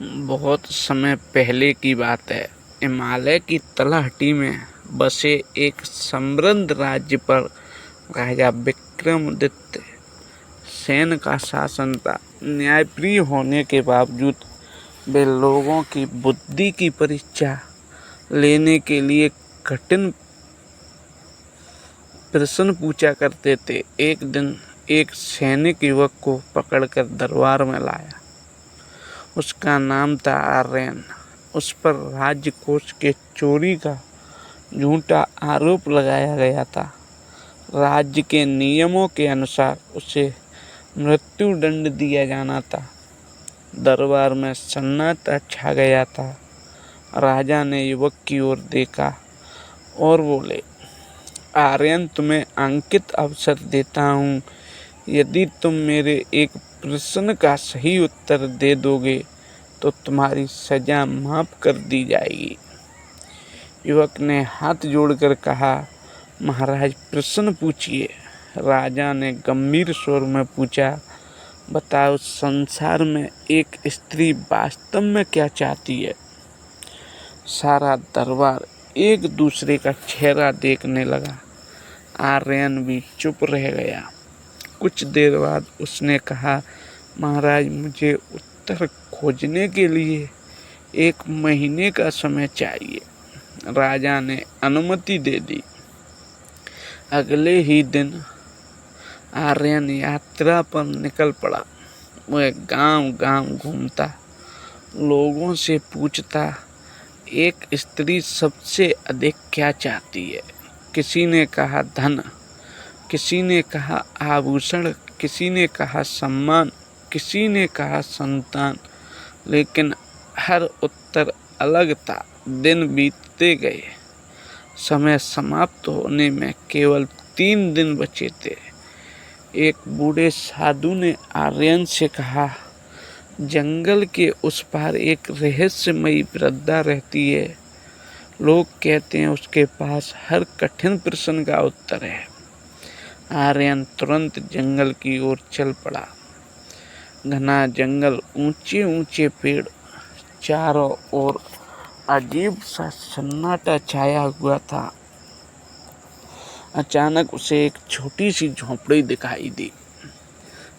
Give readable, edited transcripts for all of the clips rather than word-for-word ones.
बहुत समय पहले की बात है। हिमालय की तलहटी में बसे एक समृद्ध राज्य पर राजा विक्रमादित्य सेन का शासन था। न्यायप्रिय होने के बावजूद वे लोगों की बुद्धि की परीक्षा लेने के लिए कठिन प्रश्न पूछा करते थे। एक दिन एक सैनिक युवक को पकड़कर दरबार में लाया। उसका नाम था आर्यन। उस पर राजकोष के चोरी का झूठा आरोप लगाया गया था। राज्य के नियमों के अनुसार उसे मृत्यु दंड दिया जाना था। दरबार में सन्नाटा छा गया था। राजा ने युवक की ओर देखा और बोले, आर्यन, तुम्हें अंकित अवसर देता हूँ। यदि तुम मेरे एक प्रश्न का सही उत्तर दे दोगे तो तुम्हारी सजा माफ कर दी जाएगी। युवक ने हाथ जोड़कर कहा, महाराज, प्रश्न पूछिए। राजा ने गंभीर स्वर में पूछा, बताओ, संसार में एक स्त्री वास्तव में क्या चाहती है? सारा दरबार एक दूसरे का चेहरा देखने लगा। आर्यन भी चुप रह गया। कुछ देर बाद उसने कहा, महाराज, मुझे उत्तर खोजने के लिए 1 महीने का समय चाहिए। राजा ने अनुमति दे दी। अगले ही दिन आर्यन यात्रा पर निकल पड़ा। वह गांव-गांव घूमता, लोगों से पूछता, एक स्त्री सबसे अधिक क्या चाहती है? किसी ने कहा धन, किसी ने कहा आभूषण, किसी ने कहा सम्मान, किसी ने कहा संतान, लेकिन हर उत्तर अलग था। दिन बीतते गए। समय समाप्त होने में केवल 3 दिन बचे थे। एक बूढ़े साधु ने आर्यन से कहा, जंगल के उस पार एक रहस्यमयी वृद्धा रहती है। लोग कहते हैं उसके पास हर कठिन प्रश्न का उत्तर है। आर्यन तुरंत जंगल की ओर चल पड़ा। घना जंगल, ऊंचे ऊंचे पेड़, चारों ओर अजीब सा सन्नाटा छाया हुआ था। अचानक उसे एक छोटी सी झोंपड़ी दिखाई दी।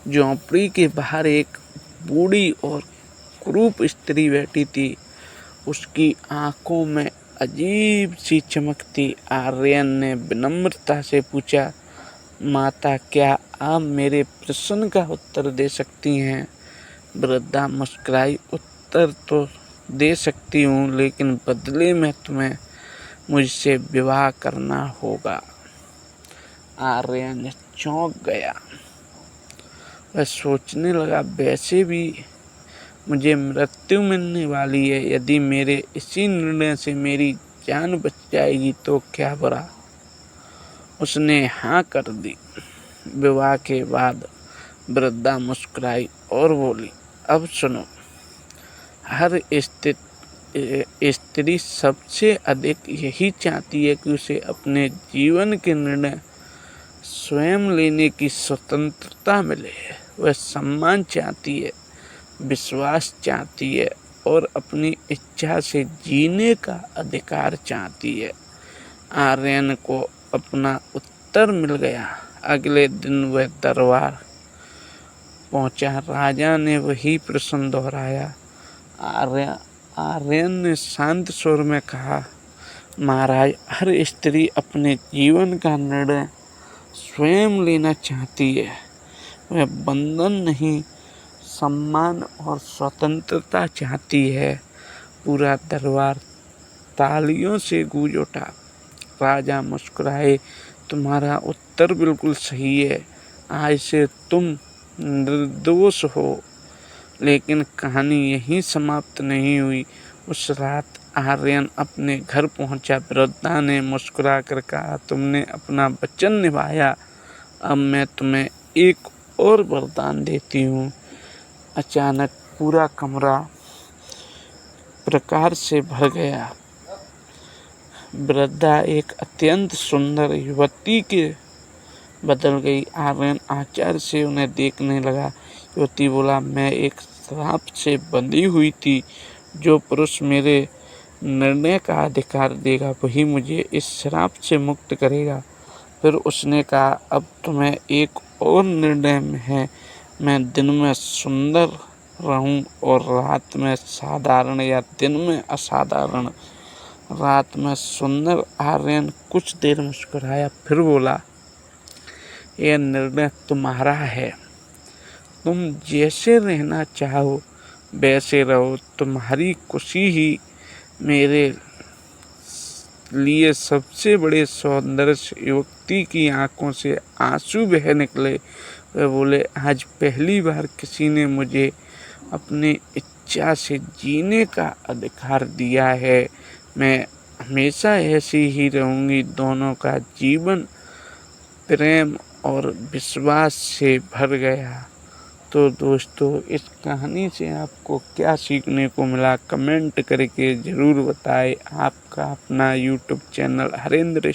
झोंपड़ी के बाहर एक बूढ़ी और कुरूप स्त्री बैठी थी। उसकी आंखों में अजीब सी चमक थी। आर्यन ने विनम्रता से पूछा, माता, क्या आप मेरे प्रश्न का उत्तर दे सकती हैं? वृद्धा मुस्कुराई, उत्तर तो दे सकती हूँ, लेकिन बदले में तुम्हें मुझसे विवाह करना होगा। आर्यन चौंक गया। वह सोचने लगा, वैसे भी मुझे मृत्यु मिलने वाली है। यदि मेरे इसी निर्णय से मेरी जान बच जाएगी तो क्या बुरा। उसने हाँ कर दी। विवाह के बाद वृद्धा मुस्कुराई और बोली, अब सुनो, हर स्त्री सबसे अधिक यही चाहती है कि उसे अपने जीवन के निर्णय स्वयं लेने की स्वतंत्रता मिले। वह सम्मान चाहती है, विश्वास चाहती है और अपनी इच्छा से जीने का अधिकार चाहती है। आर्यन को अपना उत्तर मिल गया। अगले दिन वह दरबार पहुंचा। राजा ने वही प्रश्न दोहराया। आर्यन ने शांत स्वर में कहा, महाराज, हर स्त्री अपने जीवन का निर्णय स्वयं लेना चाहती है। वह बंधन नहीं, सम्मान और स्वतंत्रता चाहती है। पूरा दरबार तालियों से गूंज उठा। राजा मुस्कुराए, तुम्हारा उत्तर बिल्कुल सही है। आज से तुम निर्दोष हो। लेकिन कहानी यहीं समाप्त नहीं हुई। उस रात आर्यन अपने घर पहुंचा। वृद्धा ने मुस्कुराकर कहा, तुमने अपना वचन निभाया। अब मैं तुम्हें एक और वरदान देती हूँ। अचानक पूरा कमरा प्रकाश से भर गया। वृद्धा एक अत्यंत सुंदर युवती के बदल गई। आर्यन आश्चर्य से उन्हें देखने लगा। युवती बोला, मैं एक श्राप से बंधी हुई थी। जो पुरुष मेरे निर्णय का अधिकार देगा वही मुझे इस श्राप से मुक्त करेगा। फिर उसने कहा, अब तुम्हें एक और निर्णय में है, मैं दिन में सुंदर रहूं और रात में साधारण, या दिन में असाधारण रात में सुंदर। आर्यन कुछ देर मुस्कुराया, फिर बोला, यह निर्णय तुम्हारा है, तुम जैसे रहना चाहो वैसे रहो। तुम्हारी खुशी ही मेरे लिए सबसे बड़े सौंदर्य। युवती की आंखों से आंसू बह निकले। वे बोले, आज पहली बार किसी ने मुझे अपनी इच्छा से जीने का अधिकार दिया है। मैं हमेशा ऐसी ही रहूंगी। दोनों का जीवन प्रेम और विश्वास से भर गया। तो दोस्तों, इस कहानी से आपको क्या सीखने को मिला कमेंट करके ज़रूर बताएं। आपका अपना यूट्यूब चैनल हरेंद्र